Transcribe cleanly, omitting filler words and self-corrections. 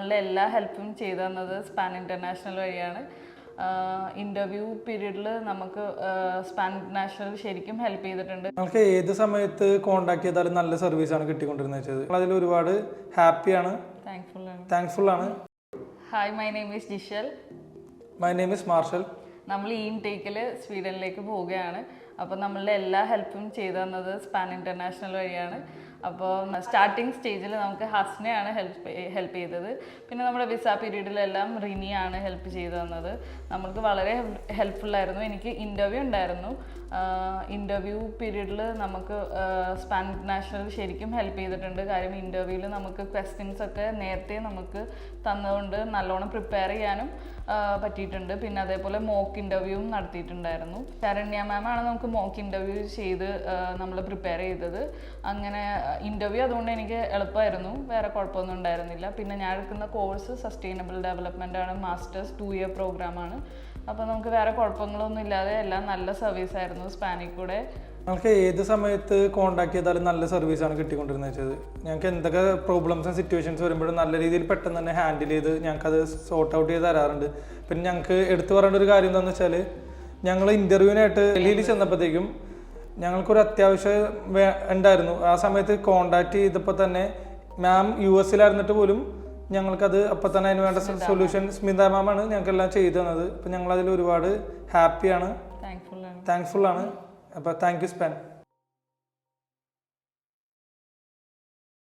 നമ്മളുടെ എല്ലാ ഹെൽപ്പും ചെയ്തു തന്നത് സ്പാൻ ഇൻ്റർനാഷണൽ വഴിയാണ്. ഇൻ്റർവ്യൂ പീരീഡിൽ നമുക്ക് സ്പാൻ ഇൻ്റർനാഷണൽ ശരിക്കും ഹെൽപ്പ് ചെയ്തിട്ടുണ്ട്. നമുക്ക് ഏത് സമയത്ത് കോൺടാക്ട് ചെയ്താലും നല്ല സർവീസാണ് കിട്ടിക്കൊണ്ടിരുന്നത് വെച്ചത്. അതിൽ ഒരുപാട് ഹാപ്പിയാണ്, താങ്ക്ഫുൾ ആണ്. Hi, my name is Jishal. My name is Marshal. നമ്മൾ ഈ ഇൻടേക്കിൽ സ്വീഡനിലേക്ക് പോവുകയാണ്. അപ്പോൾ നമ്മളുടെ എല്ലാ ഹെൽപ്പും ചെയ്തു തന്നത് സ്പാൻ ഇൻ്റർനാഷണൽ വഴിയാണ്. അപ്പോൾ സ്റ്റാർട്ടിങ് സ്റ്റേജിൽ നമുക്ക് ഹസ്നയാണ് ഹെൽപ്പ് ചെയ്തത്. പിന്നെ നമ്മുടെ വിസ പീരീഡിലെല്ലാം റിനിയാണ് ഹെൽപ്പ് ചെയ്തു തന്നത്. നമ്മൾക്ക് വളരെ ഹെൽപ്ഫുള്ളായിരുന്നു. എനിക്ക് ഇൻ്റർവ്യൂ ഉണ്ടായിരുന്നു. ഇൻ്റർവ്യൂ പീരീഡിൽ നമുക്ക് സ്പാൻ ഇൻ്റർനാഷണൽ ശരിക്കും ഹെൽപ്പ് ചെയ്തിട്ടുണ്ട്. കാര്യം ഇൻ്റർവ്യൂവിൽ നമുക്ക് ക്വസ്റ്റ്യൻസ് ഒക്കെ നേരത്തെ നമുക്ക് തന്നതുകൊണ്ട് നല്ലോണം പ്രിപ്പയർ ചെയ്യാനും പറ്റിയിട്ടുണ്ട്. പിന്നെ അതേപോലെ മോക്ക് ഇൻ്റർവ്യൂവും നടത്തിയിട്ടുണ്ടായിരുന്നു. ശരണ്യ മാമാണ് നമുക്ക് മോക്ക് ഇൻ്റർവ്യൂ ചെയ്ത് നമ്മൾ പ്രിപ്പയർ ചെയ്തത്. അങ്ങനെ ഇൻ്റർവ്യൂ അതുകൊണ്ട് എനിക്ക് എളുപ്പമായിരുന്നു, വേറെ കുഴപ്പമൊന്നും ഉണ്ടായിരുന്നില്ല. പിന്നെ ഞാൻ എടുക്കുന്ന കോഴ്സ് സസ്റ്റൈനബിൾ ഡെവലപ്മെൻ്റ് ആണ്, മാസ്റ്റേഴ്സ് 2 ഇയർ പ്രോഗ്രാമാണ്. അപ്പോൾ നമുക്ക് വേറെ കുഴപ്പങ്ങളൊന്നും ഇല്ലാതെ എല്ലാം നല്ല സർവീസായിരുന്നു സ്പാനിൽ കൂടെ. നമുക്ക് ഏത് സമയത്ത് കോൺടാക്ട് ചെയ്താലും നല്ല സർവീസാണ് കിട്ടിക്കൊണ്ടിരുന്നത് വെച്ചത്. ഞങ്ങൾക്ക് എന്തൊക്കെ പ്രോബ്ലംസും സിറ്റുവേഷൻസ് വരുമ്പോഴും നല്ല രീതിയിൽ പെട്ടെന്ന് തന്നെ ഹാൻഡിൽ ചെയ്ത് ഞങ്ങൾക്കത് സോർട്ട് ഔട്ട് ചെയ്ത് തരാറുണ്ട്. പിന്നെ ഞങ്ങൾക്ക് എടുത്തു പറയേണ്ട ഒരു കാര്യം എന്താണെന്ന് വെച്ചാൽ, ഞങ്ങൾ ഇൻ്റർവ്യൂവിനായിട്ട് ഡൽഹിയിൽ ചെന്നപ്പോഴത്തേക്കും ഞങ്ങൾക്കൊരു അത്യാവശ്യം ഉണ്ടായിരുന്നു. ആ സമയത്ത് കോൺടാക്ട് ചെയ്തപ്പോൾ തന്നെ മാം US-ലായിരുന്നിട്ട് പോലും ഞങ്ങൾക്കത് അപ്പം തന്നെ അതിന് വേണ്ട സൊല്യൂഷൻ സ്മിത മാമാണ് ഞങ്ങൾക്കെല്ലാം ചെയ്തു തന്നത്. അപ്പം ഞങ്ങളതിൽ ഒരുപാട് ഹാപ്പിയാണ്, താങ്ക്ഫുൾ ആണ്. അപ്പോൾ താങ്ക് യു സ്പാൻ.